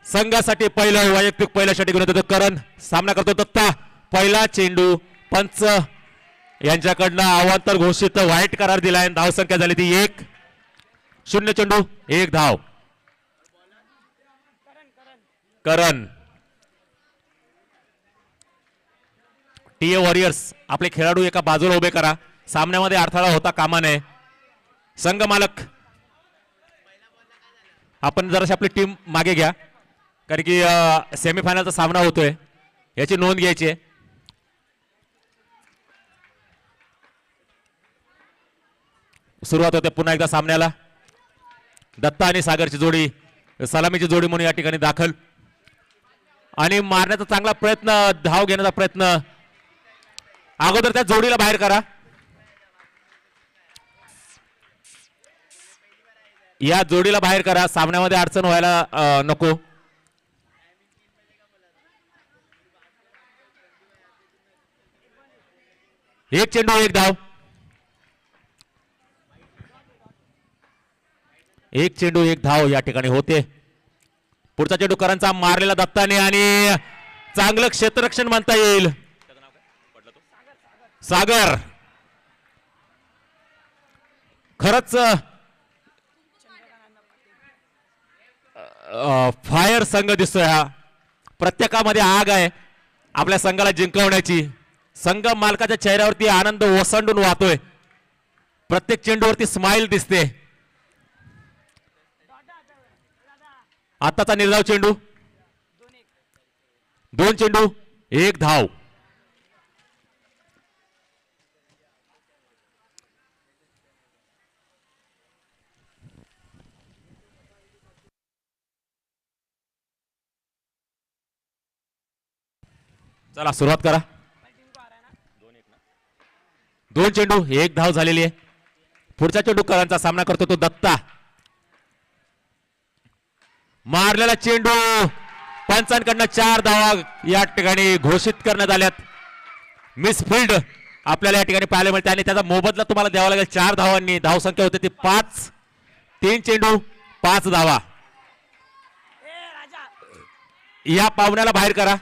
संघासाठी पहिलं वैयक्तिक पहिल्या षटक घेऊन येतो करण. सामना करतो दत्ता. पहिला चेंडू पंच यांच्याकडनं अवांतर घोषित व्हाईट करार दिलाय. धावसंख्या झाली ती 1-0. चेंडू 1 धाव. करण. टीए वॉरियर्स आपले खेळाडू एका बाजूला उभे करा. सामन्यामध्ये अडथळा होता कामा नये. संघ मालक आपण जराशी आपली टीम मागे घ्या, कारण की सेमीफायनलचा सामना होतोय, याची नोंद घ्यायची आहे. सुरुवात होते पुन्हा एकदा सामन्याला. दत्ता आणि सागरची जोडी सलामीची जोडी म्हणून या ठिकाणी दाखल. आणि मारण्याचा चांगला प्रयत्न, धाव घेण्याचा प्रयत्न. अगोदर त्या जोडीला बाहेर करा. या जोडीला बाहेर करा, सामन्यामध्ये अडचण व्हायला नको. एक चेंडू 1 धाव. एक चेंडू 1 धाव या ठिकाणी होते. पुढचा चेंडू करांचा मारलेला दत्ताने आणि चांगलं क्षेत्ररक्षण म्हणता येईल. सागर खरंच फायर संघ दिसतोय हा. प्रत्येकामध्ये आग आहे आपल्या संघाला जिंकवण्याची. संघ मालकाच्या चेहऱ्यावरती आनंद ओसंडून वाहतोय. प्रत्येक चेंडूवरती स्माइल दिसते. आताचा निर्धाव चेंडू 2 चेंडू 1 धाव. चला सुरुवात करा. 2 चेंडू 1 धाव झालेली आहे. पुढचा चेंडू करांचा सामना करतो तो दत्ता. मारलेला चेंडू पंचांकडनं 4 धावा या ठिकाणी घोषित करण्यात आल्यात. मिसफिल्ड आपल्याला या ठिकाणी पाहायला मिळते आणि त्याचा मोबदला तुम्हाला द्यावा लागेल 4 धावांनी. धावसंख्या होते ती 5. 3 चेंडू 5 धावा. या पाहुण्याला बाहेर करा.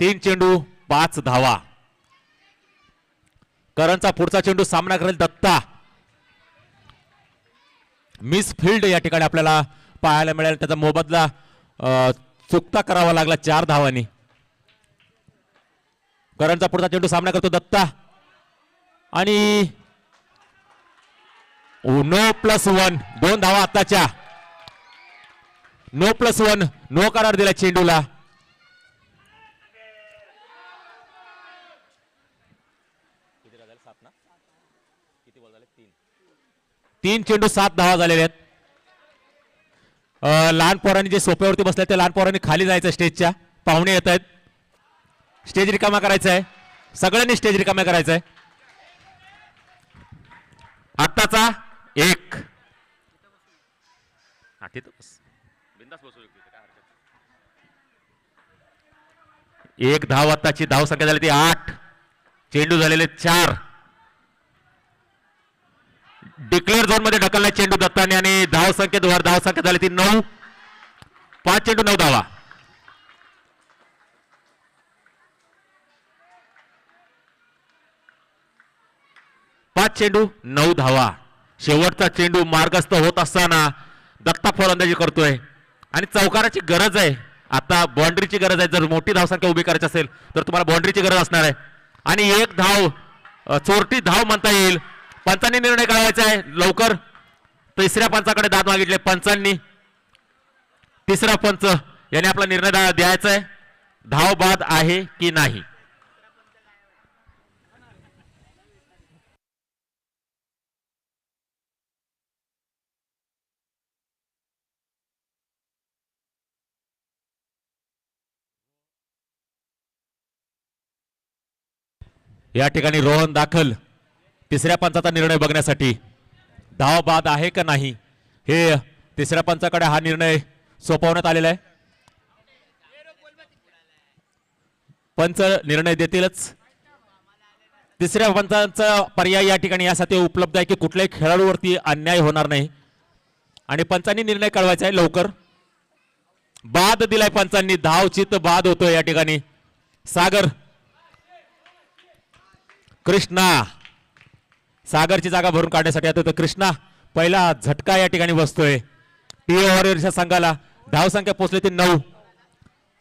तीन चेंडू 5 धावा. करणचा पुढचा चेंडू सामना करेल दत्ता. मिस फील्ड या ठिकाणी आपल्याला पाहायला मिळेल. त्याचा मोबदला चुकता करावा लागला 4 धावांनी. करणचा पुढचा चेंडू सामना करतो दत्ता आणि नो +1 2 धावा आताच्या. नो +1 नो करार दिला चेंडूला. तीन चेंडू 7 धावा झालेले आहेत. लहान पोरांनी जे सोप्यावरती बसले ते लहान पोरांनी खाली जायचं. स्टेजच्या पाहुणे येत आहेत. स्टेज रिकामा करायचा आहे. सगळ्यांनी स्टेज रिकामा करायचा आहे. आत्ताचा 1 1 धाव. आत्ताची धाव संख्या झाली ती 8. चेंडू झालेले 4. डिक्लेअर झोन मध्ये ढकलला चेंडू दत्ताने आणि धाव संख्येवर धाव संख्या झाली ती 9. 5 चेंडू 9 धावा. पाच चेंडू 9 धावा. शेवटचा चेंडू मार्गस्थ होत असताना दत्ता फलंदाजी करतोय आणि चौकाराची गरज आहे. आता बाउंड्रीची गरज आहे. जर मोठी धावसंख्या उभी करायची असेल तर तुम्हाला बाउंड्रीची गरज असणार आहे. आणि 1 धाव चोरटी धाव म्हणता येईल. पंचांनी निर्णय काढायचा आहे लवकर. तिसऱ्या पंचाकडे दाद मागितले पंचांनी. तिसरा पंच याने आपला निर्णय द्यायचा आहे. धाव बाद आहे की नाही. या ठिकाणी रोहन दाखल तिसऱ्या पंचाचा निर्णय बघण्यासाठी. धाव बाद आहे का नाही हे तिसऱ्या पंचाकडे हा निर्णय सोपवण्यात आलेला आहे. पंच निर्णय देतीलच. तिसऱ्या पंचांचा पर्याय या ठिकाणी यासाठी उपलब्ध आहे की कुठल्याही खेळाडूवरती अन्याय होणार नाही आणि पंचांनी निर्णय कळवायचा आहे लवकर. बाद दिलाय पंचांनी, धावचित बाद होतोय या ठिकाणी. सागर कृष्णा, सागरची जागा भरून काढण्यासाठी आता कृष्णा पहिला झटका या ठिकाणी बसतोय. टीए वॉरियर्सच्या संघाला धावसंख्या पोहोचली ती 9.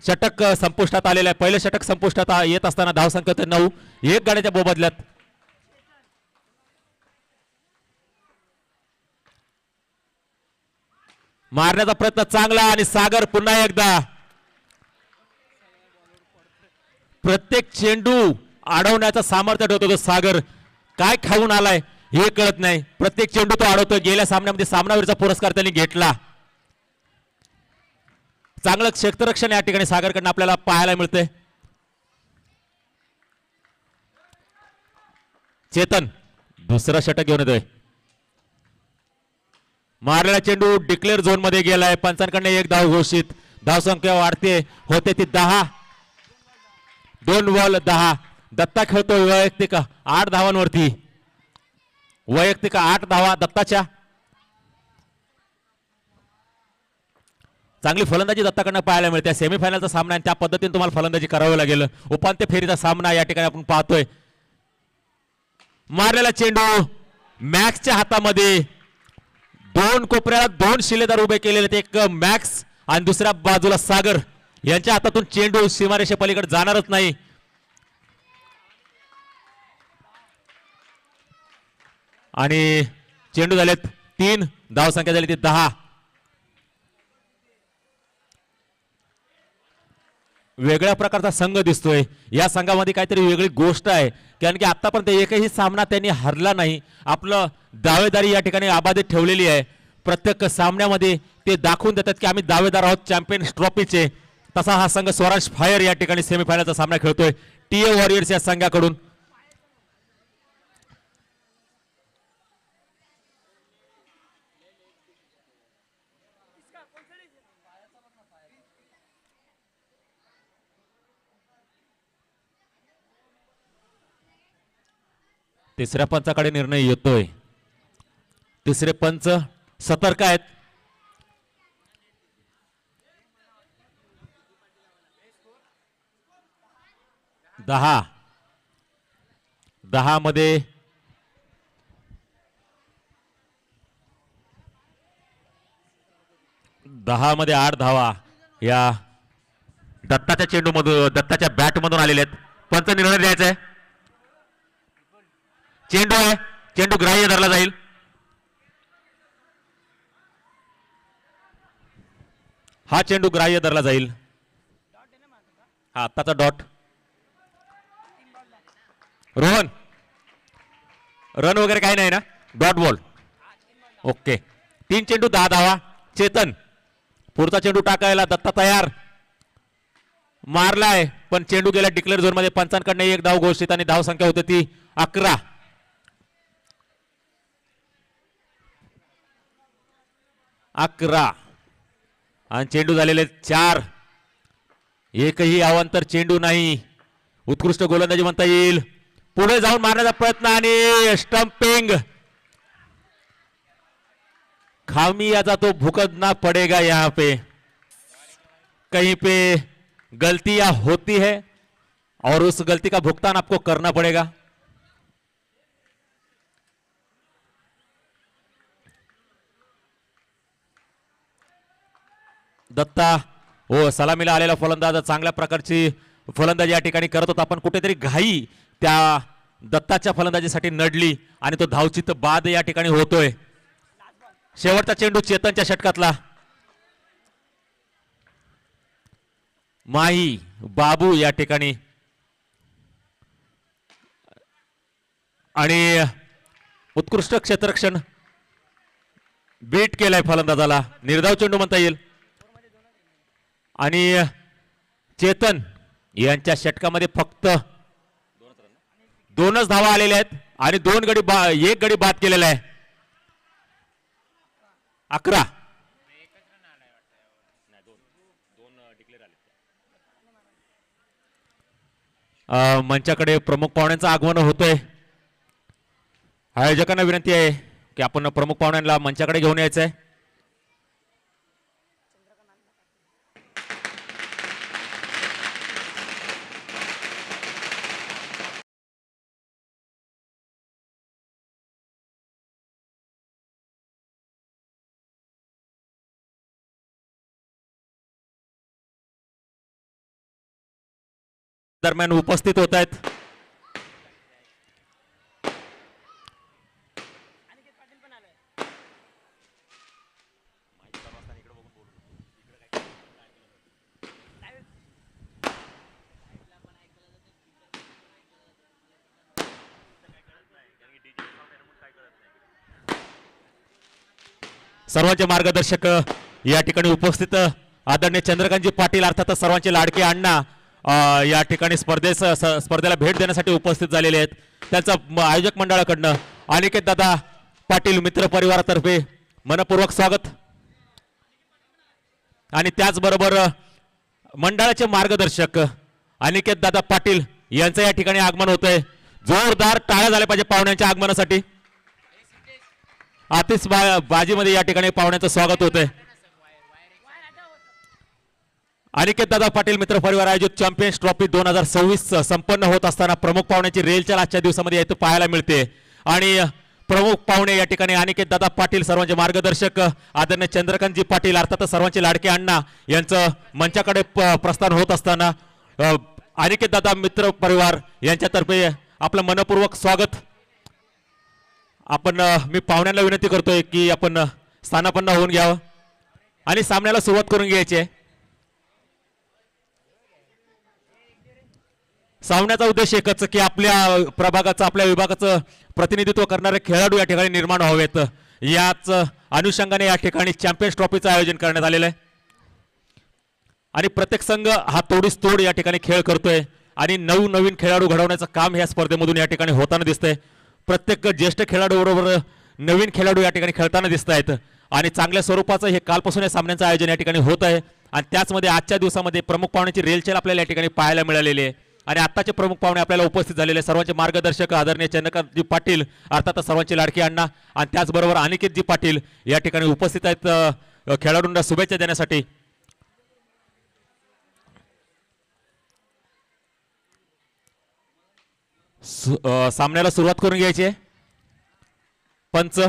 षटक संपुष्टात आलेलं आहे. पहिलं षटक संपुष्टात येत असताना धावसंख्या होते 9. एक गाड्याच्या मोबदल्यात मारण्याचा प्रयत्न चांगला आणि सागर पुन्हा एकदा. प्रत्येक चेंडू अडवण्याचं सामर्थ्य ठेवतो तो सागर. काय खाऊन आलाय हे कळत नाही. प्रत्येक चेंडू तो अडवतो. गेल्या सामन्यामध्ये सामनावीरचा पुरस्कार त्यांनी घेतला. चांगलं क्षेत्ररक्षण या ठिकाणी सागरकडनं आपल्याला पाहायला मिळतंय. चेतन दुसरा षटक घेऊन येतोय. मारलेला चेंडू डिक्लेअर झोन मध्ये गेलाय. पंचांकडनं एक धाव घोषित. धावसंख्या वाढते, होते ती 10. 2 बॉल 10. दत्ता खेळतोय वैयक्तिक 8 धावांवरती. वैयक्तिक 8 धावा दत्ताच्या. चांगली फलंदाजी दत्ताकडनं पाहायला मिळते. सेमीफायनलचा सामना आणि त्या पद्धतीने तुम्हाला फलंदाजी करावी लागेल. उपांत्य फेरीचा सामना या ठिकाणी आपण पाहतोय. मारलेला चेंडू मॅक्सच्या हातामध्ये. 2 कोपऱ्याला 2 शिलेदार उभे केलेले. एक मॅक्स आणि दुसऱ्या बाजूला सागर. यांच्या हातातून चेंडू सीमारेषे पलीकडे जाणारच नाही. आणि चेंडू झालेत 3. धावसंख्या झाली ती 10. वेगळ्या प्रकारचा संघ दिसतोय. या संघामध्ये काहीतरी वेगळी गोष्ट आहे, कारण की आतापर्यंत एकही सामना त्यांनी हरला नाही. आपलं दावेदारी या ठिकाणी अबाधित ठेवलेली आहे. प्रत्येक सामन्यामध्ये ते दाखवून देतात की आम्ही दावेदार आहोत चॅम्पियन्स ट्रॉफीचे. तसा हा संघ स्वराज फायर या ठिकाणी सेमीफायनलचा सामना खेळतोय टीए वॉरियर्स या संघाकडून. तिसऱ्या पंचाकडे निर्णय येतोय. तिसरे पंच सतर्क आहेत. दहा मध्ये 8 धावा या दत्ताच्या चेंडू मधून, दत्ताच्या बॅट मधून आलेले आहेत. पंच निर्णय द्यायचा आहे. चेंडू आहे, चेंडू ग्राह्य धरला जाईल. हा चेंडू ग्राह्य धरला जाईल. हा आत्ताचा डॉट. रोहन रन वगैरे काही नाही ना, डॉट बॉल. ओके. 3 चेंडू 10 धावा. चेतन पुढचा चेंडू टाकायला. दत्ता तयार. मारलाय पण चेंडू गेला डिक्लेअर झोन मध्ये. पंचांकडनं एक धाव घोषित आणि धाव संख्या होती ती 11. आणि चेंडू झालेले 4. एकही अवांतर चेंडू नाही. उत्कृष्ट गोलंदाजी म्हणता येईल. पुढे जाऊन मारण्याचा प्रयत्न आणि स्टंपिंग. खामियाजा तो भुगतना पड़ेगा. यहाँ पे कहीं पे गलतियां होती है और उस गलती का भुगतान आपको करना पड़ेगा. दत्ता हो सलामीला आलेला फलंदाज चांगल्या प्रकारची फलंदाजी या ठिकाणी करत होता, पण कुठेतरी घाई त्या दत्ताच्या फलंदाजीसाठी नडली आणि तो धावचित बाद या ठिकाणी होतोय. शेवटचा चेंडू चेतनच्या षटकातला. माही बाबू या ठिकाणी आणि उत्कृष्ट क्षेत्ररक्षण बीट केलाय फलंदाजाला. निर्धाव चेंडू म्हणता येईल. आणि चेतन यांच्या षटकामध्ये फक्त 2च धावा आलेल्या आहेत आणि 1 गडी बाद केलेला आहे. 11. मंचाकडे प्रमुख पाहुण्यांचं आगमन होतोय. आयोजकांना विनंती आहे की आपण प्रमुख पाहुण्यांना मंचाकडे घेऊन यायचं आहे. दरम्यान उपस्थित होत आहेत. सर्वांचे मार्गदर्शक या ठिकाणी उपस्थित आदरणीय चंद्रकांतजी पाटील अर्थातच सर्वांचे लाडके अण्णा या ठिकाणी स्पर्धेला भेट देण्यासाठी उपस्थित झालेले आहेत. त्यांचं आयोजक मंडळाकडनं अनिकेत दादा पाटील मित्र परिवारातर्फे मनपूर्वक स्वागत. आणि त्याचबरोबर मंडळाचे मार्गदर्शक अनिकेत दादा पाटील यांचं या ठिकाणी आगमन होतंय. जोरदार टाळ्या झाल्या पाहिजे पाहुण्यांच्या आगमनासाठी. बाजीमध्ये या ठिकाणी पाहुण्यांचं स्वागत होतंय. अनिकेत दादा पाटील मित्र परिवार आयोजित चॅम्पियन्स ट्रॉफी 2026 संपन्न होत असताना प्रमुख पाहुण्याची रेलच्या आजच्या दिवसामध्ये इथं पाहायला मिळते. आणि प्रमुख पाहुणे या ठिकाणी अनिकेत दादा पाटील सर्वांचे मार्गदर्शक आदरणीय चंद्रकांतजी पाटील अर्थात सर्वांचे लाडके अण्णा यांचं मंचाकडे प्रस्थान होत असताना अनिकेत दादा मित्र परिवार यांच्यातर्फे आपलं मनपूर्वक स्वागत. आपण मी पाहुण्यांना विनंती करतोय की आपण स्थानापन्न होऊन घ्यावं आणि सामन्याला सुरुवात करून घ्यायची आहे. सामन्याचा उद्देश एकच की आपल्या प्रभागाचं आपल्या विभागाचं प्रतिनिधित्व करणारे खेळाडू या ठिकाणी निर्माण व्हावेत. याच अनुषंगाने या ठिकाणी चॅम्पियन्स ट्रॉफीचं आयोजन करण्यात आलेलं आहे. आणि प्रत्येक संघ हा तोडीस तोड या ठिकाणी खेळ करतोय आणि नवीन खेळाडू घडवण्याचं काम ह्या स्पर्धेमधून या ठिकाणी होताना दिसतंय. प्रत्येक ज्येष्ठ खेळाडू बरोबर नवीन खेळाडू या ठिकाणी खेळताना दिसत आहेत. आणि चांगल्या स्वरूपाचं हे कालपासून या सामन्यांचं आयोजन या ठिकाणी होत आहे. आणि त्याचमध्ये आजच्या दिवसामध्ये प्रमुख पाहुण्याची रेलचेल आपल्याला या ठिकाणी पाहायला मिळालेली आहे. आणि आत्ताचे प्रमुख पाहुणे आपल्याला उपस्थित झालेले सर्वांचे मार्गदर्शक आदरणीय चंद्रकांतजी पाटील अर्थात सर्वांचे लाडके अण्णा आणि त्याचबरोबर अनिकेतजी पाटील या ठिकाणी उपस्थित आहेत खेळाडूंना शुभेच्छा देण्यासाठी. सामन्याला सुरुवात करून घ्यायची आहे. पंच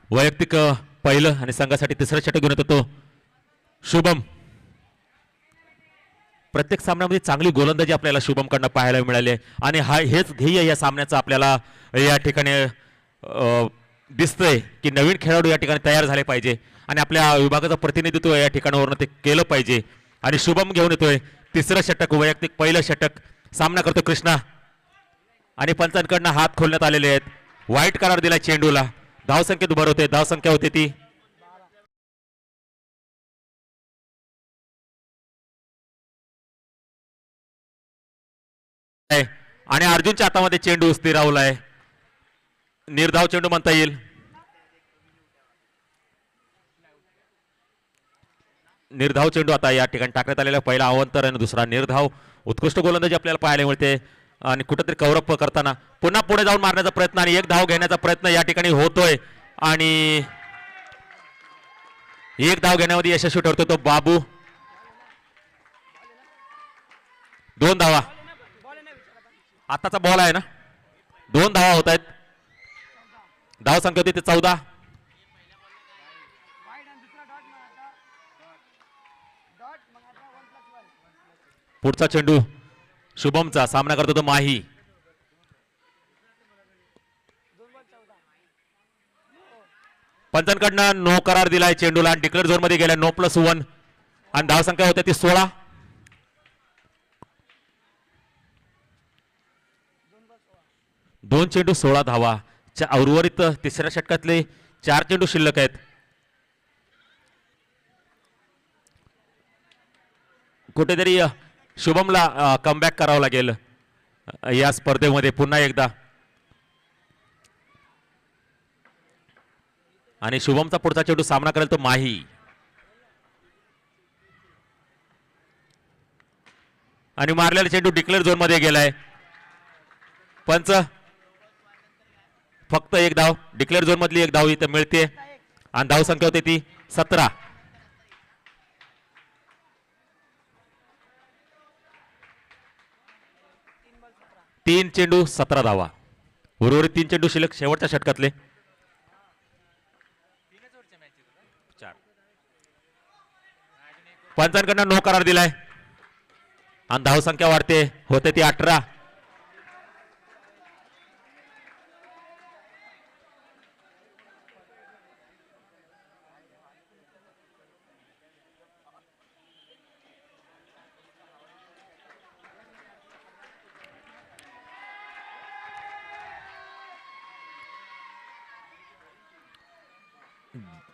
वैयक्तिक पहिलं आणि संघासाठी तिसरं षटक घेऊन येतो तो शुभम. प्रत्येक सामन्यामध्ये चांगली गोलंदाजी आपल्याला शुभम कडनं पाहायला मिळाली आणि हेच ध्येय या सामन्याचं आपल्याला या ठिकाणी दिसतंय की नवीन खेळाडू या ठिकाणी तयार झाले पाहिजे आणि आपल्या विभागाचं प्रतिनिधित्व या ठिकाणावरून ते केलं पाहिजे. आणि शुभम घेऊन येतोय तिसरं षटक वैयक्तिक पहिलं षटक. सामना करतो कृष्णा आणि पंचांकडनं हात खोलण्यात आलेले आहेत. वाईट करार दिला चेंडूला. धावसंख्येत भर होते. धावसंख्या होती ती आणि अर्जुनच्या हातामध्ये चेंडू स्थिरावलाय. निर्धाव चेंडू म्हणता येईल. निर्धाव चेंडू आता या ठिकाणी टाकण्यात आलेला पहिला अवंतर आणि दुसरा निर्धाव. उत्कृष्ट गोलंदाजी आपल्याला पाहायला मिळते आणि कुठेतरी कव्हरअप करताना पुन्हा पुढे जाऊन मारण्याचा प्रयत्न आणि एक धाव घेण्याचा प्रयत्न या ठिकाणी होतोय आणि एक धाव घेण्यामध्ये यशस्वी ठरतो तो बाबू. 2 धावा. आताचा बॉल आहे ना. 2 धावा होत आहेत. धाव संख्या होती ते 14. पुढचा चेंडू शुभमचा. सामना करतो तो माही. पंचांकडनं नो करार दिलाय चेंडूला. डिक्लेअर झोन मध्ये गेला. No+1 आणि धाव संख्या होते ती 16. 2 चेंडू 16 धावा. उर्वरित तिसऱ्या षटकातले 4 चेंडू शिल्लक आहेत. कुठेतरी शुभमला कमबॅक करावं लागेल या स्पर्धेमध्ये पुन्हा एकदा. आणि शुभमचा पुढचा चेंडू सामना करेल तो माही. आणि मारलेला चेंडू डिक्लेअर झोन मध्ये गेलाय. पंच फक्त एक धाव, डिक्लेअर झोन मधली एक धाव इथं मिळते आणि धाव संख्या होते ती 17. तीन चेंडू 17 धावा. उर्वरित 3 चेंडू शिल्लक शेवटच्या षटकातले. पंचांकडनं नो करार दिलाय आणि धाव संख्या वाढते, होते ती 18.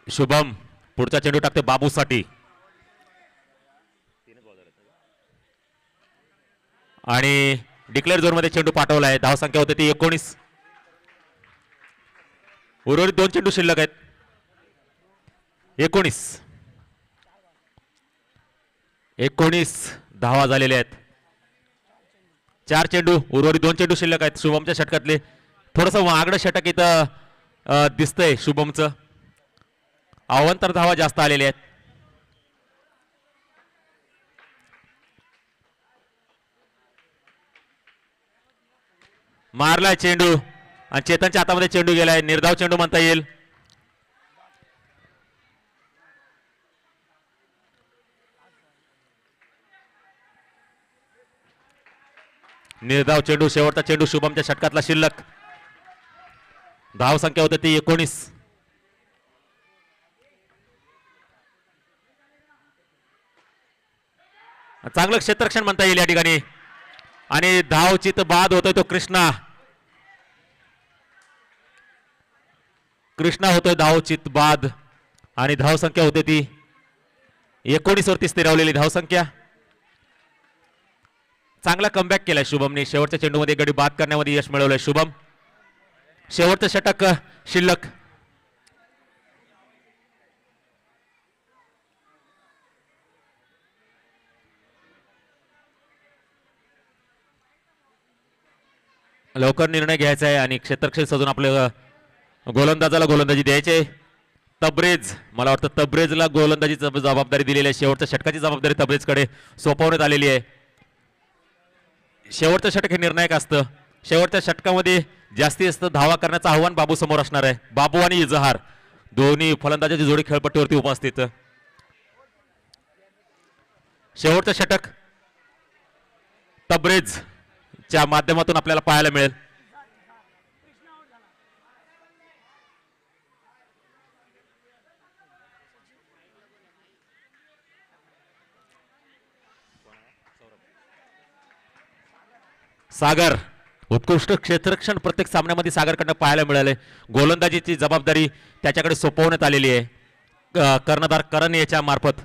शुभम पुढचा चेंडू टाकते बाबूसाठी आणि डिक्लेअर झोन मध्ये चेंडू पाठवलाय. धाव संख्या होते ती 19. उर्वरित 2 चेंडू शिल्लक आहेत. 19 धावा झालेल्या आहेत. 4 चेंडू उर्वरित 2 चेंडू शिल्लक आहेत शुभमच्या षटकातले. थोडस आगडं षटक इथं दिसतंय शुभमचं. अवांतर धावा जास्त आलेल्या आहेत. मारलाय चेंडू आणि चेतनच्या हातामध्ये चेंडू गेलाय. निर्धाव चेंडू म्हणता येईल. निर्धाव चेंडू, शेवटचा चेंडू शुभमच्या षटकातला शिल्लक. धाव संख्या होते ती 19. चांगलं क्षेत्ररक्षण म्हणता येईल या ठिकाणी आणि धावचित बाद होतोय तो कृष्णा. होतोय धावचित बाद आणि धाव संख्या होते ती 19 वरती स्थिरावलेली धाव संख्या. चांगला कमबॅक केलाय शुभमने. शेवटच्या चेंडूमध्ये गडी बाद करण्यामध्ये यश मिळवलंय शुभम. शेवटचं षटक शिल्लक. लवकर निर्णय घ्यायचा आहे आणि क्षेत्ररक्षण सजून आपल्या गोलंदाजाला गोलंदाजी द्यायचे. तब्रेज, मला वाटतं तब्रेजला गोलंदाजीची जबाबदारी दिलेली आहे. शेवटच्या षटकाची जबाबदारी तब्रेजकडे सोपवण्यात आलेली आहे. शेवटचं षटक हे निर्णायक असतं. शेवटच्या षटकामध्ये जास्तीत जास्त धावा करण्याचं आव्हान बाबू समोर असणार आहे. बाबू आणि इजहार दोन्ही फलंदाजाची जोडी खेळपट्टीवरती उपस्थित. शेवटचं षटक तब्रेजच्या माध्यमातून आपल्याला पाहायला मिळेल. सागर, उत्कृष्ट क्षेत्ररक्षण प्रत्येक सामन्यामध्ये सागरकडनं पाहायला मिळाले. गोलंदाजीची जबाबदारी त्याच्याकडे सोपवण्यात आलेली आहे कर्णधार करण याच्या मार्फत.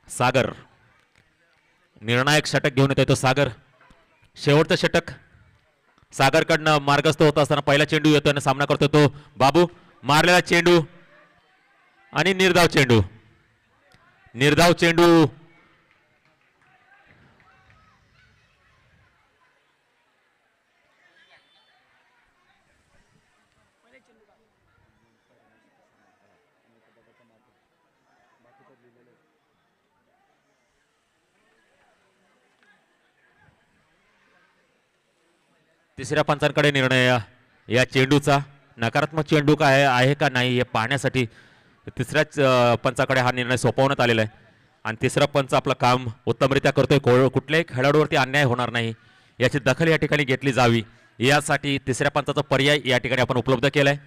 सागर निर्णायक षटक घेऊन येतो सागर. शेवटचं षटक सागरकडनं मार्गस्थ होत असताना पहिला चेंडू येतो आणि सामना करतो तो बाबू. मारलेला चेंडू आणि निर्धाव चेंडू. निर्धाव चेंडू तिसऱ्या पंचांकडे निर्णय या चेंडूचा. नकारात्मक चेंडू काय आहे का नाही हे पाहण्यासाठी तिसऱ्याच पंचाकडे हा निर्णय सोपवण्यात आलेला आहे आणि तिसरा पंच आपलं काम उत्तमरित्या करतोय. कुठल्याही खेळाडूवरती अन्याय होणार नाही याची दखल या ठिकाणी घेतली जावी यासाठी तिसऱ्या पंचाचा पर्याय या ठिकाणी आपण उपलब्ध केलाय.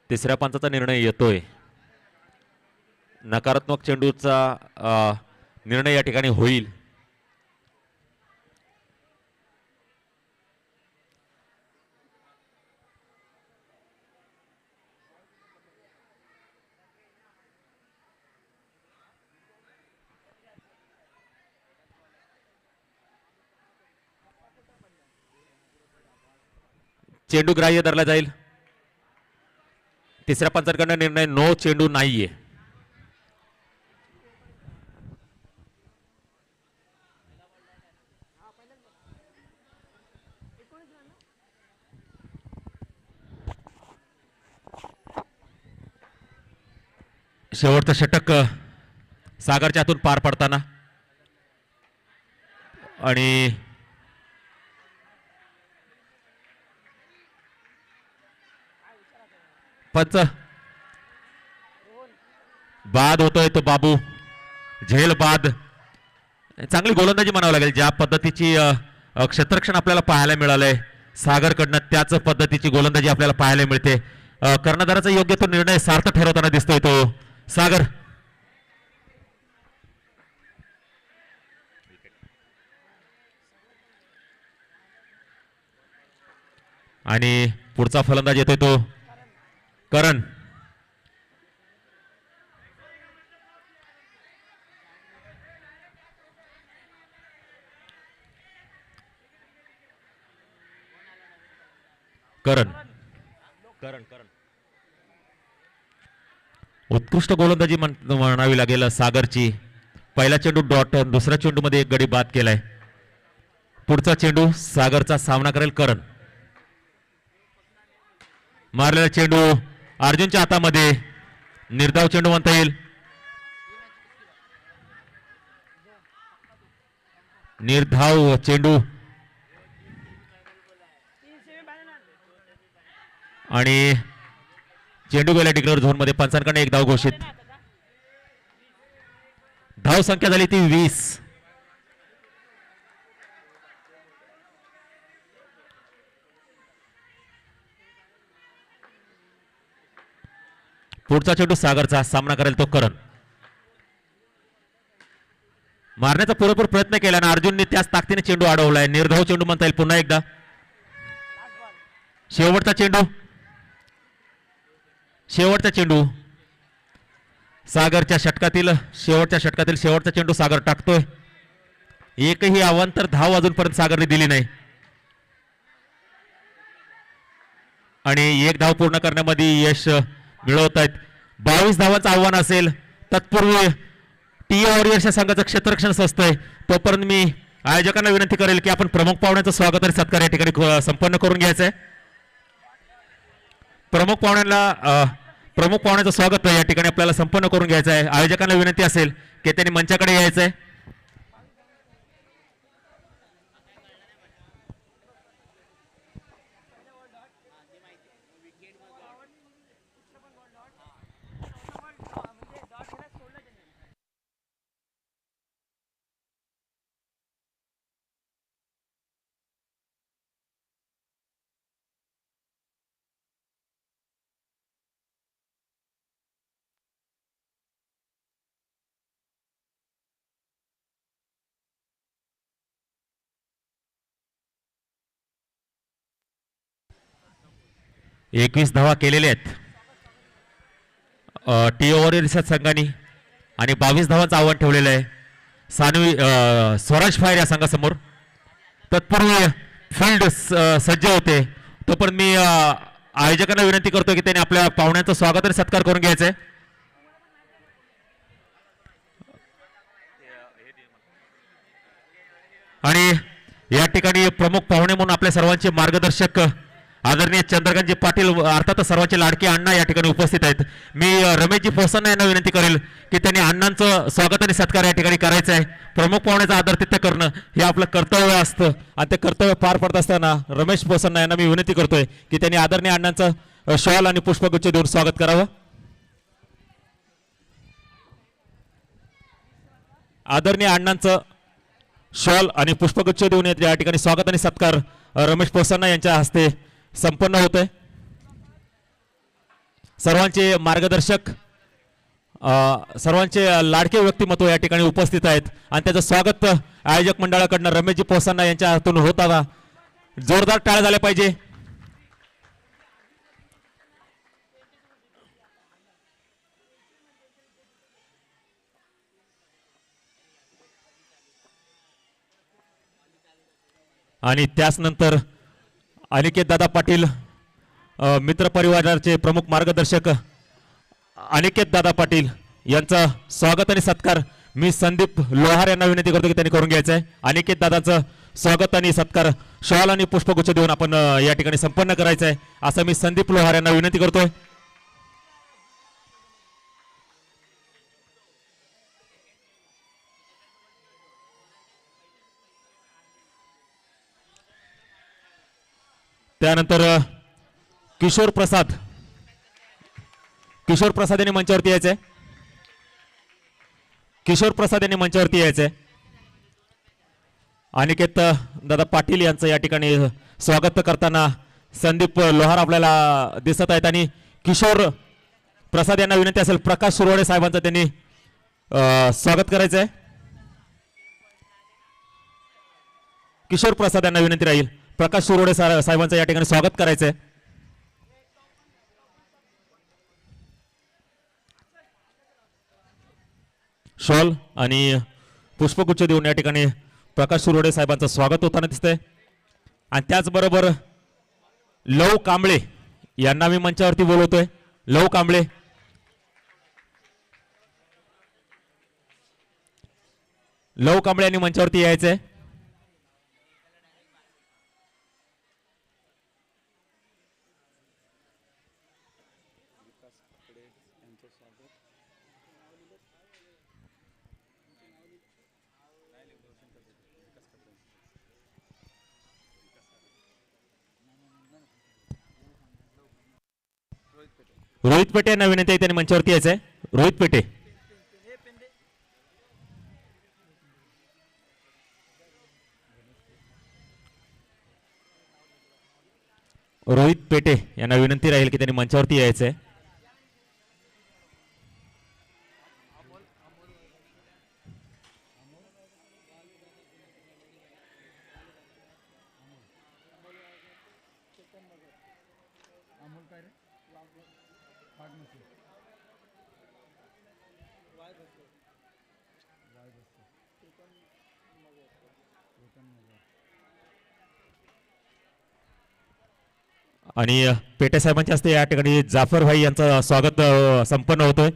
तिसऱ्या पंचाचा निर्णय येतोय. नकारात्मक चेंडूचा निर्णय या ठिकाणी होईल. चेंडू ग्राह्य धरला जाईल. तिसऱ्या पंचाकडनं निर्णय नो चेंडू नाहीये. शेवटचं षटक सागरच्या हातून पार पडताना आणि पंच बाद होतोय तो बाबू. झेल बाद. चांगली गोलंदाजी म्हणावं लागेल. ज्या पद्धतीची क्षेत्ररक्षण आपल्याला पाहायला मिळालंय सागरकडनं त्याच पद्धतीची गोलंदाजी आपल्याला पाहायला मिळते. कर्णधाराचा योग्य तो निर्णय सार्थ ठरवताना दिसतोय तो सागर. आणि पुढचा फलंदाज येतोय तो करण. करण करण करण उत्कृष्ट गोलंदाजी म्हणावी लागेल सागरची. पहिला चेंडू डॉट, दुसऱ्या चेंडू मध्ये एक गडी बाद केलाय. पुढचा चेंडू सागरचा सामना करेल करण. मारलेला चेंडू अर्जुनच्या हातामध्ये. निर्धाव चेंडू म्हणता येईल. निर्धाव चेंडू आणि चेंडू गेला डिक्लेअर झोन मध्ये. पंचांकडे एक धाव घोषित. धाव संख्या झाली ती 20. पुढचा चेंडू सागरचा सामना करेल तो करण. मारण्याचा पुरेपूर प्रयत्न केला ना अर्जुनने त्याच ताकदीने चेंडू अडवलाय. निर्धाव चेंडू म्हणता येईल पुन्हा एकदा. शेवटचा चेंडू. शेवटचा चेंडू सागरच्या षटकातील शेवटचा चेंडू सागर टाकतोय. एकही अवांतर धाव अजूनपर्यंत सागरने दिली नाही आणि एक धाव पूर्ण करण्यामध्ये यश मिळवत आहेत. 22 धावांचं आव्हान असेल. तत्पूर्वी टी वॉरियर्सच्या संघाचं क्षेत्ररक्षण सजतंय. तोपर्यंत मी आयोजकांना विनंती करेल की आपण प्रमुख पाहुण्यांचं स्वागत आणि सत्कार या ठिकाणी संपन्न करून घ्यायचं आहे. प्रमुख पाहुण्याचं स्वागत या ठिकाणी आपल्याला संपन्न करून घ्यायचं आहे. आयोजकांना विनंती असेल की त्यांनी मंचाकडे यायचं आहे. एकवीस धावा केलेल्या आहेत टी ओव्हर संघाने आणि 22 धावांचं आव्हान ठेवलेलं आहे सानवी स्वराज फायर या संघासमोर. तत्पूर्वी फील्ड सज्ज होते तोपर्यंत मी आयोजकांना विनंती करतो की त्यांनी आपल्या पाहुण्यांचं स्वागत आणि सत्कार करून घ्यायचं आहे. आणि या ठिकाणी प्रमुख पाहुणे म्हणून आपल्या सर्वांचे मार्गदर्शक आदरणीय चंद्रकांतजी पाटील अर्थात सर्वांचे लाडके अण्णा या ठिकाणी उपस्थित आहेत. मी रमेशजी फोसांना यांना विनंती करेल की त्यांनी अण्णांचं स्वागत आणि सत्कार या ठिकाणी करायचं आहे. प्रमुख पाहुण्याचा आदरातिथ्य करणं हे आपलं कर्तव्य असतं आणि ते कर्तव्य पार पडत असताना रमेश फोसांना यांना मी विनंती करतोय की त्यांनी आदरणीय अण्णांचं शॉल आणि पुष्पगुच्छ देऊन स्वागत करावं. आदरणीय अण्णांचं शॉल आणि पुष्पगुच्छ देऊन या ठिकाणी स्वागत आणि सत्कार रमेश पोसांना यांच्या हस्ते संपन्न होतोय. सर्वांचे मार्गदर्शक सर्वांचे लाडके व्यक्तिमत्व या ठिकाणी उपस्थित आहेत आणि त्याचं स्वागत आयोजक मंडळाकडनं रमेशजी पोसांना यांच्या हातून होताना जोरदार टाळ्या झाल्या पाहिजे. आणि त्याचनंतर अनिकेत दादा पाटील मित्र परिवाराचे प्रमुख मार्गदर्शक अनिकेत दादा पाटील यांचा स्वागत आणि सत्कार मी संदीप लोहार यांना विनंती करतो की त्यांनी करून घ्यायचं आहे. अनिकेत दादाचं स्वागत आणि सत्कार शॉल आणि पुष्पगुच्छ देऊन आपण या ठिकाणी संपन्न करायचं आहे असं मी संदीप लोहार यांना विनंती करतोय. त्यानंतर किशोर प्रसाद यांनी मंचावरती यायचंय. किशोर प्रसाद यांनी मंचावरती यायचंय. अनिकेत दादा पाटील यांचं या ठिकाणी स्वागत करताना संदीप लोहार आपल्याला दिसत आहेत आणि किशोर प्रसाद यांना विनंती असेल प्रकाश सुरवडे साहेबांचं त्यांनी स्वागत करायचंय. किशोर प्रसाद यांना विनंती राहील प्रकाश सुरोडे साहेबांचं या ठिकाणी स्वागत करायचंय. शॉल आणि पुष्पगुच्छ देऊन या ठिकाणी प्रकाश सुरोडे साहेबांचं स्वागत होताना दिसतंय. आणि त्याचबरोबर लव कांबळे यांना मी मंचावरती बोलवतोय. लव कांबळे यांनी मंचावरती यायचंय. रोहित पेटे यांना विनंती आहे त्यांनी मंचावरती यायचंय. रोहित पेटे यांना विनंती राहील की त्यांनी मंचावरती यायचंय. आणि पेटे साहेबांच्या हस्ते या ठिकाणी जाफर भाई यांचं स्वागत संपन्न होतोय.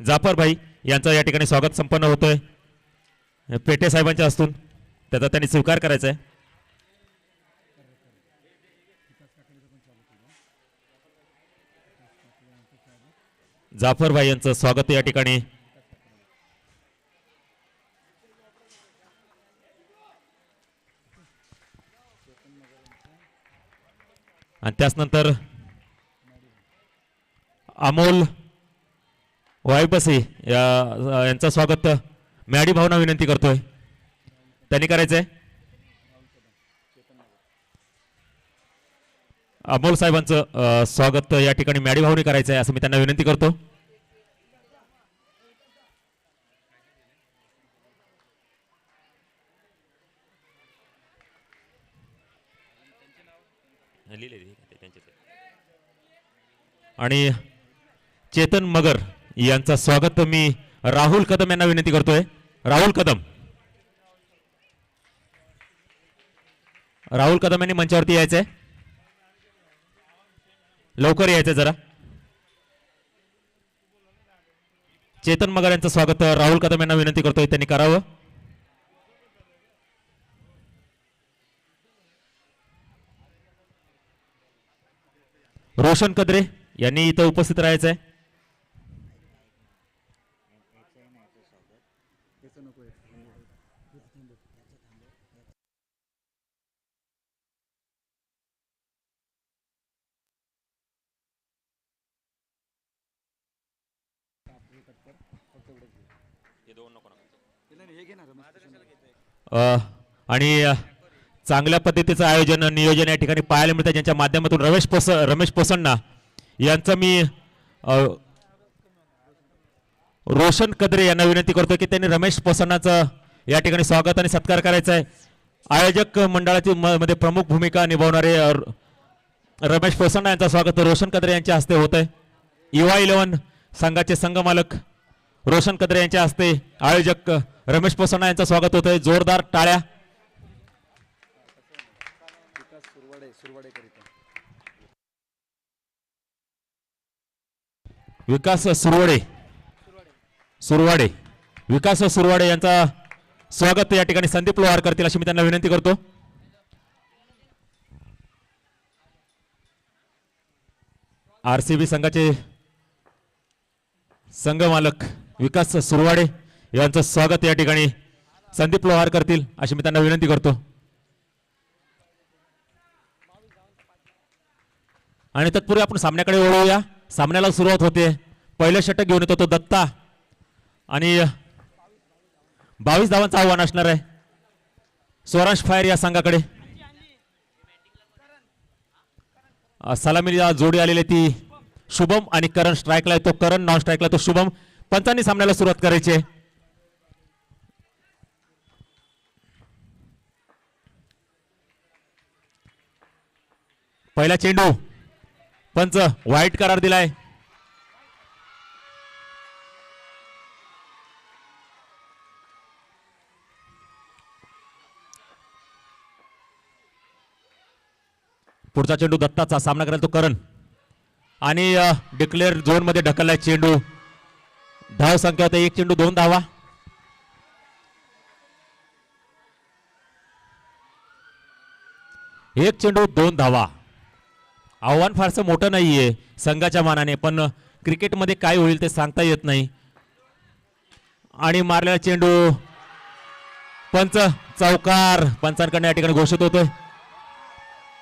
जाफर भाई यांचं या ठिकाणी स्वागत संपन्न होतोय पेटे साहेबांच्या हस्तून. त्याचा त्यांनी स्वीकार करायचा आहे. जाफर भाई यांचं स्वागत या ठिकाणी आणि त्याचनंतर अमोल वायबसे यांचं स्वागत मॅडी भावना विनंती करतोय त्यांनी करायचंय. अमोल साहेबांचं स्वागत या ठिकाणी मॅडी भावनी करायचं आहे असं मी त्यांना विनंती करतो. आणि चेतन मगर यांचं स्वागत मी राहुल कदम यांना विनंती करतोय. राहुल कदम यांनी मंचावरती यायचंय. लवकर यायचंय जरा. चेतन मगर यांचं स्वागत राहुल कदम यांना विनंती करतोय त्यांनी करावं. रोशन कदरे यांनी इथं उपस्थित राहायचं आहे. आणि चांगल्या पद्धतीचं आयोजन नियोजन या ठिकाणी पाहायला मिळतं ज्यांच्या माध्यमातून रमेश पोसण्णा यांचं मी रोशन कदरे यांना विनंती करतो की त्यांनी रमेश पोसण्णाचं या ठिकाणी स्वागत आणि सत्कार करायचा आहे. आयोजक मंडळाची मध्ये प्रमुख भूमिका निभावणारे रमेश पोसण्णा यांचं स्वागत रोशन कदरे यांच्या हस्ते होत आहे. युवा 11 संघाचे संघ मालक रोशन कदरे यांच्या हस्ते आयोजक रमेश पोसण्णा यांचं स्वागत होत आहे. जोरदार टाळ्या. विकास सुरवाडे यांचा स्वागत या ठिकाणी संदीप लोहार करतील अशी मी त्यांना विनंती करतो. आरसीबी संघाचे संघ मालक विकास सुरवाडे यांचं स्वागत या ठिकाणी संदीप लोहार करतील अशी मी त्यांना विनंती करतो. आणि तत्पूर्वी आपण सामन्याकडे वळूया. सामन्याला सुरुवात होते. पहिलं षटक घेऊन येतो तो दत्ता आणि 22 धावांचं आव्हान असणार आहे स्वराज फायर या संघाकडे. सलामीला जोडी आलेली ती शुभम आणि करण स्ट्राईकला येतो. करण नॉन स्ट्राईकला तो शुभम. पंचांनी सामन्याला सुरुवात करायची आहे. पहिला चेंडू पंच वाईट करार दिलाय. पुढचा चेंडू दत्ताचा. सामना करायला तो करण आणि डिक्लेअर झोन मध्ये ढकललाय चेंडू. धाव संख्या होते 1 चेंडू 2 धावा. एक चेंडू 2 धावा. आव्हान फारसं मोठं नाहीये संघाच्या मानाने पण क्रिकेटमध्ये काय होईल ते सांगता येत नाही. आणि मारलेला चेंडू पंच चौकार पंचांकडे या ठिकाणी घोषित होतोय.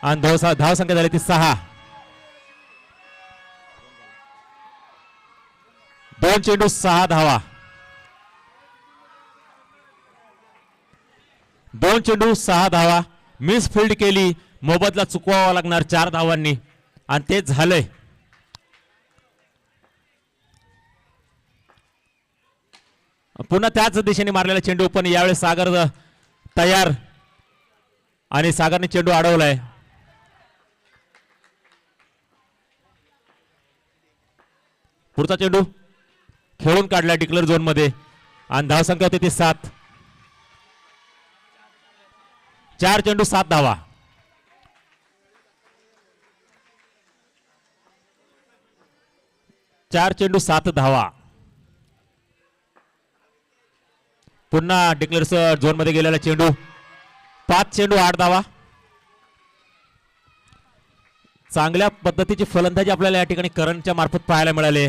आणि धाव संख्या झाली ती 6. 2 चेंडू 6 धावा. 2 चेंडू 6 धावा. मिस फील्ड केली. मोबदला चुकवावा लागणार 4 धावांनी आणि ते झालंय. पुन्हा त्याच दिशेने मारलेला चेंडू पण यावेळेस सागर तयार आणि सागरने चेंडू अडवलाय. पुढचा चेंडू खेळून काढला डिक्लेअर झोन मध्ये आणि धाव संख्या होती ती 7. 4 चेंडू 7 धावा. चार चेंडू 7 धावा. पुन्हा डिक्लेअर झोन मध्ये गेलेला चेंडू 5 चेंडू 8 धावा. चांगल्या पद्धतीची फलंदाजी आपल्याला या ठिकाणी करंटच्या मार्फत पाहायला मिळाले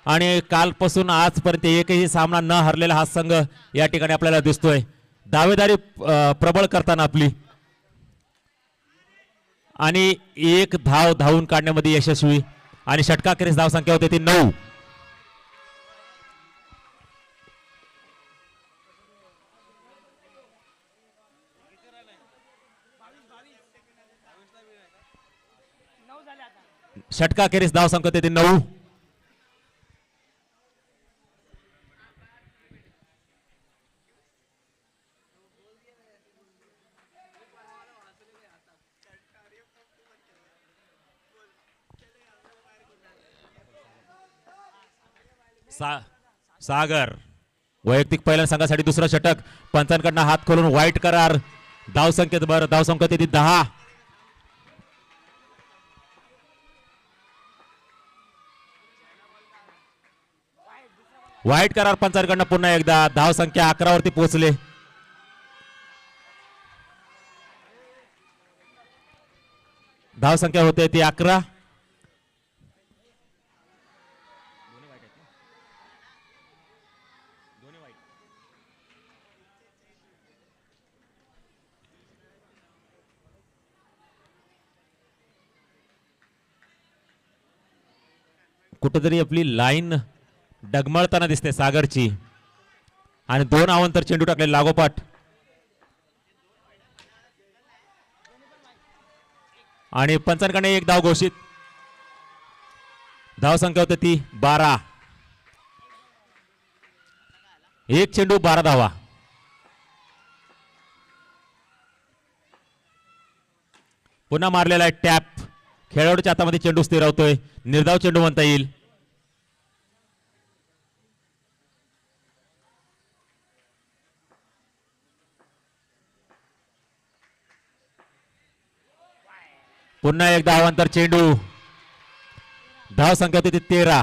आणि कालपासून आजपर्यंत एकही सामना न हरलेला हा संघ या ठिकाणी आपल्याला दिसतोय. दावेदारी प्रबळ करताना आपली आणि एक धाव धावून काढण्यामध्ये यशस्वी आणि षटकाखेरीस धाव संख्या होती ती 9. षटकाखेरीस धाव संख्या होती ती 9. सागर वैयक्तिक पहिल्या संघासाठी दुसरा षटक. पंचांकडनं हात खोलून वाईट करार. धाव संख्येत बरं धाव संख्या ती 10. वाईट करार पंचांकडनं पुन्हा एकदा. धाव संख्या 11 वरती पोहोचले. धाव संख्या होते ती 11. कुठेतरी आपली लाईन डगमळताना दिसते सागरची. आणि 2 अवांतर चेंडू टाकले लागोपाठ. आणि पंचांकडे एक धाव घोषित. धाव संख्या होती ती 12. एक चेंडू 12 धावा. पुन्हा मारलेला आहे टॅप. खेळाडूच्या हातामध्ये चेंडू स्थिरावतोय. निर्धाव चेंडू म्हणता येईल. पुन्हा एकदा अवांतर चेंडू. धाव संख्या होती ती 13.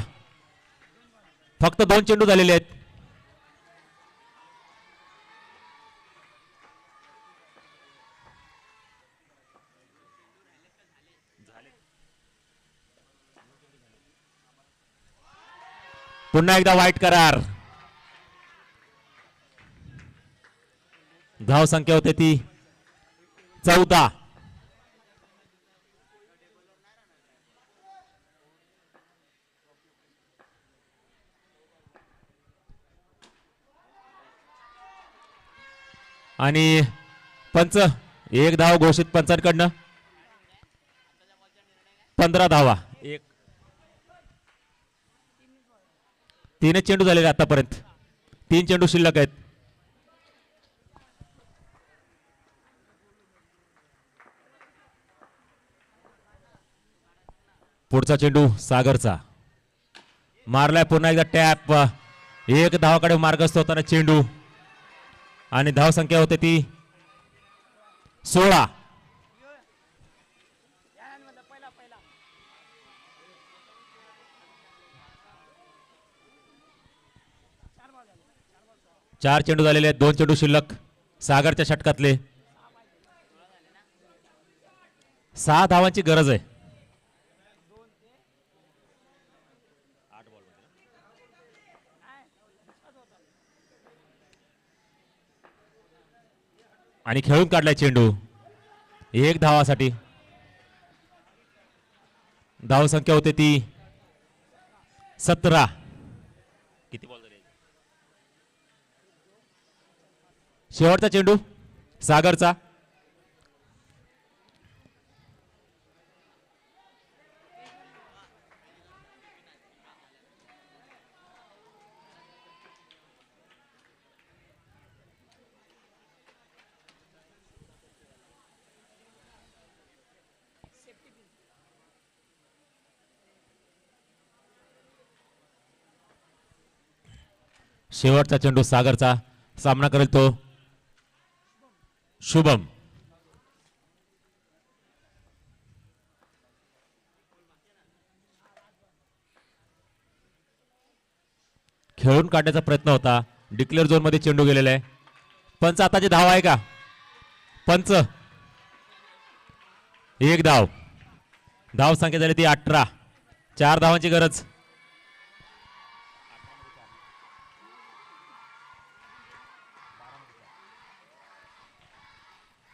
फक्त 2 चेंडू झालेले आहेत. पुन्हा एकदा वाईट करार. धाव संख्या होते ती 14. आणि पंच एक धाव घोषित पंचांकडनं. 15 धावा. 3 चेंडू झालेले आतापर्यंत. 3 चेंडू शिल्लक आहेत. पुढचा चेंडू सागरचा. मारलाय पुन्हा एकदा टॅप. एक धावाकडे मार्गस्थ होताना चेंडू. आणि धाव संख्या होते ती 16. चार चेंडू झालेले आहेत. 2 चेंडू शिल्लक सागरच्या षटकातले. 6 धावांची गरज आहे. आणि खेळून काढलाय चेंडू 1 धावासाठी. धाव संख्या होते ती 17. किती बॉल झाले? शेवटचा चेंडू सागरचा. शेवटचा चेंडू सागरचा. सामना करेल तो शुभम. खेळून काढण्याचा प्रयत्न होता. डिक्लेअर झोन मध्ये चेंडू गेलेला आहे. पंच आताची धाव आहे का? पंच 1 धाव. धाव संख्या झाली ती 18. 4 धावांची गरज.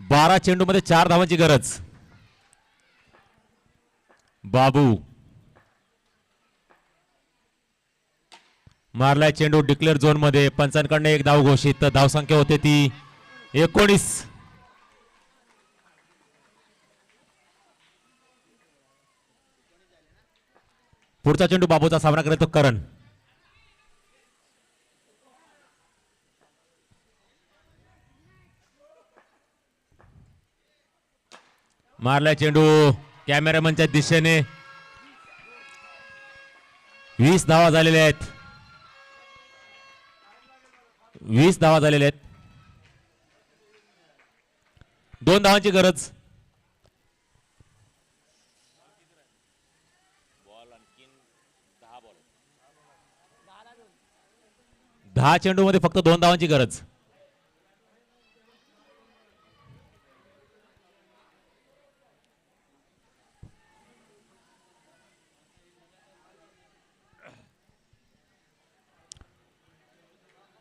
12 चेंडू मध्ये 4 धावांची गरज. बाबू मारलाय चेंडू डिक्लेअर झोन मध्ये. पंचांकडनं 1 धाव घोषित. धाव संख्या होते ती 19. पुढचा चेंडू बाबूचा. सामना करत तो करण. मारलाय चेंडू कॅमेरामनच्या दिशेने. 20 धावा झालेल्या आहेत. 20 धावा झालेल्या आहेत. 2 धावांची गरज. 10 चेंडूमध्ये फक्त 2 धावांची गरज.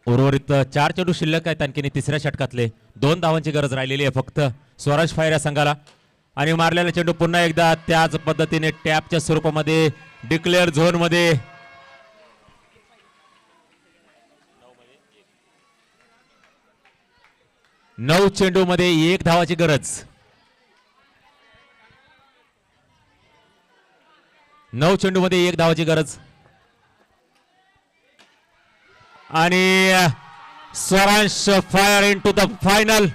उर्वरित 4 चेंडू शिल्लक आहेत आणखी तिसऱ्या षटकातले. 2 धावांची गरज राहिलेली आहे फक्त स्वराज फायर या संघाला. आणि मारलेला चेंडू पुन्हा एकदा त्याच पद्धतीने टॅपच्या स्वरूपामध्ये डिक्लेअर झोन मध्ये. नऊ चेंडू मध्ये 1 धावाची गरज. 9 चेंडू मध्ये 1 धावाची गरज. आणि Swaraj fire into the final.